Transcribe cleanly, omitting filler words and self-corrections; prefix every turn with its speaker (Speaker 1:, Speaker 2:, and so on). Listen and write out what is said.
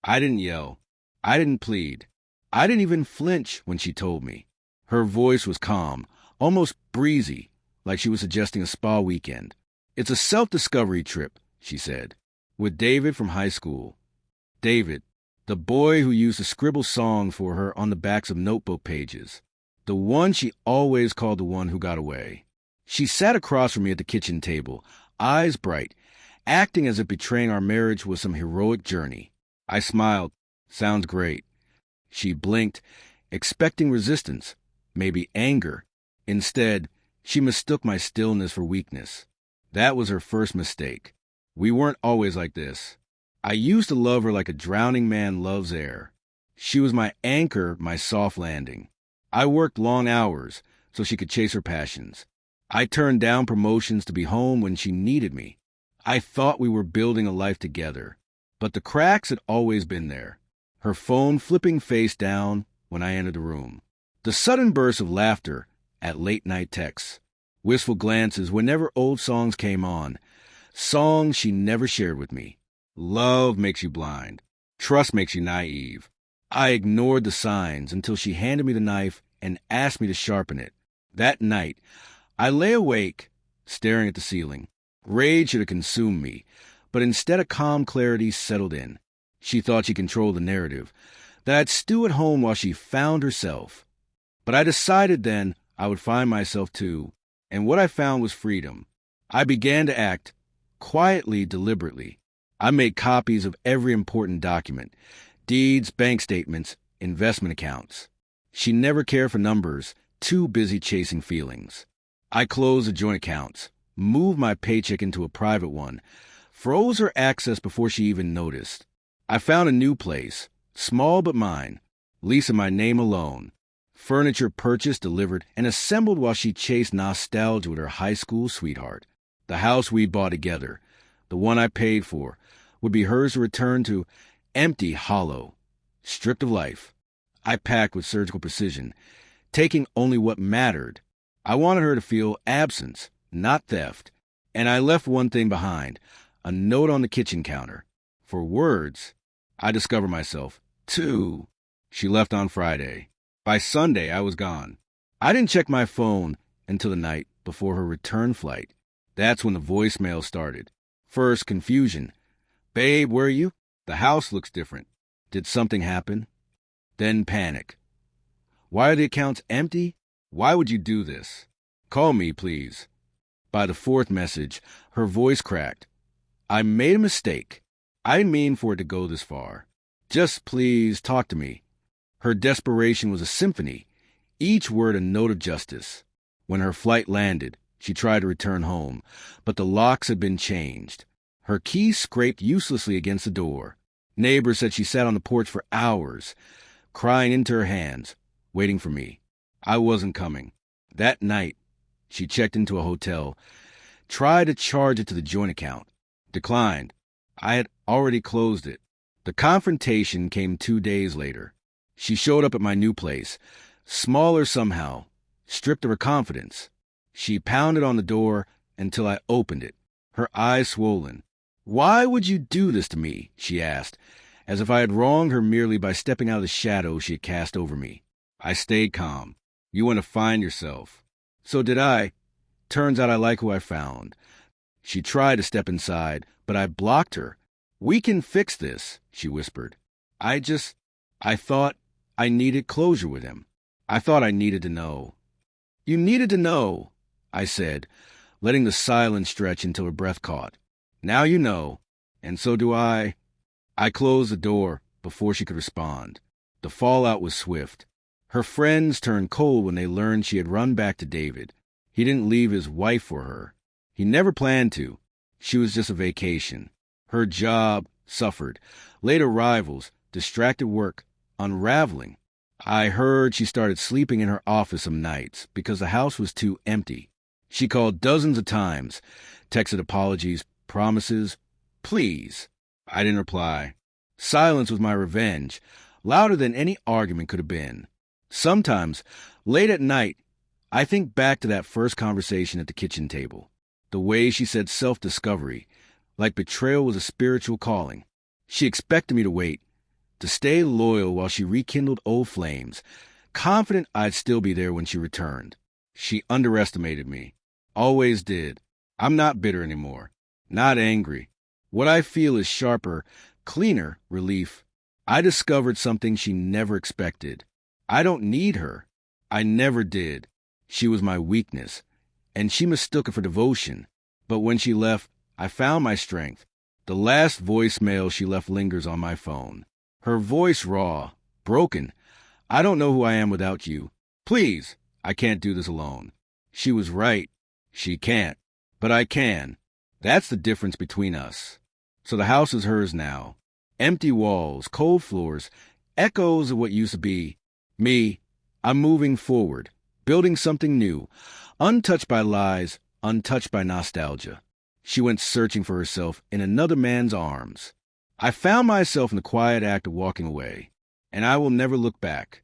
Speaker 1: I didn't yell. I didn't plead. I didn't even flinch when she told me. Her voice was calm, almost breezy, like she was suggesting a spa weekend. It's a self-discovery trip, she said, with David from high school. David, the boy who used to scribble songs for her on the backs of notebook pages. The one she always called the one who got away. She sat across from me at the kitchen table, eyes bright, acting as if betraying our marriage was some heroic journey. I smiled. Sounds great. She blinked, expecting resistance, maybe anger. Instead, she mistook my stillness for weakness. That was her first mistake. We weren't always like this. I used to love her like a drowning man loves air. She was my anchor, my soft landing. I worked long hours so she could chase her passions. I turned down promotions to be home when she needed me. I thought we were building a life together. But the cracks had always been there. Her phone flipping face down when I entered the room. The sudden burst of laughter at late-night texts. Wistful glances whenever old songs came on. Songs she never shared with me. Love makes you blind. Trust makes you naive. I ignored the signs until she handed me the knife and asked me to sharpen it. That night, I lay awake, staring at the ceiling. Rage should have consumed me, but instead a calm clarity settled in. She thought she controlled the narrative, that I'd stew at home while she found herself. But I decided then I would find myself too, and what I found was freedom. I began to act, quietly, deliberately. I made copies of every important document, deeds, bank statements, investment accounts. She never cared for numbers, too busy chasing feelings. I closed the joint accounts, moved my paycheck into a private one, froze her access before she even noticed. I found a new place, small but mine, lease in my name alone. Furniture purchased, delivered, and assembled while she chased nostalgia with her high school sweetheart. The house we bought together, the one I paid for, would be hers to return to, empty, hollow, stripped of life. I packed with surgical precision, taking only what mattered. I wanted her to feel absence, not theft, and I left one thing behind, a note on the kitchen counter. For words, I discovered myself. 2. She left on Friday. By Sunday, I was gone. I didn't check my phone until the night before her return flight. That's when the voicemail started. First, confusion. Babe, where are you? The house looks different. Did something happen? Then panic. Why are the accounts empty? Why would you do this? Call me, please. By the fourth message, her voice cracked. I made a mistake. I didn't mean for it to go this far. Just please talk to me. Her desperation was a symphony, each word a note of justice. When her flight landed, she tried to return home, but the locks had been changed. Her key scraped uselessly against the door. Neighbors said she sat on the porch for hours, crying into her hands, waiting for me. I wasn't coming. That night, she checked into a hotel, tried to charge it to the joint account. Declined. I had already closed it. The confrontation came 2 days later. She showed up at my new place, smaller somehow, stripped of her confidence. She pounded on the door until I opened it, her eyes swollen. Why would you do this to me? She asked, as if I had wronged her merely by stepping out of the shadow she had cast over me. I stayed calm. You want to find yourself. So did I. Turns out I like who I found. She tried to step inside, but I blocked her. We can fix this, she whispered. I thought I needed closure with him. I thought I needed to know. You needed to know, I said, letting the silence stretch until her breath caught. Now you know, and so do I. I closed the door before she could respond. The fallout was swift. Her friends turned cold when they learned she had run back to David. He didn't leave his wife for her. He never planned to. She was just a vacation. Her job suffered. Late arrivals, distracted work, unraveling. I heard she started sleeping in her office some nights because the house was too empty. She called dozens of times, texted apologies, promises, please. I didn't reply. Silence was my revenge, louder than any argument could have been. Sometimes, late at night, I think back to that first conversation at the kitchen table. The way she said self-discovery, like betrayal was a spiritual calling. She expected me to wait, to stay loyal while she rekindled old flames, confident I'd still be there when she returned. She underestimated me. Always did. I'm not bitter anymore. Not angry. What I feel is sharper, cleaner relief. I discovered something she never expected. I don't need her. I never did. She was my weakness, and she mistook it for devotion. But when she left, I found my strength. The last voicemail she left lingers on my phone. Her voice raw, broken. I don't know who I am without you. Please, I can't do this alone. She was right. She can't. But I can. That's the difference between us. So the house is hers now. Empty walls, cold floors, echoes of what used to be. Me, I'm moving forward, building something new, untouched by lies, untouched by nostalgia. She went searching for herself in another man's arms. I found myself in the quiet act of walking away, and I will never look back.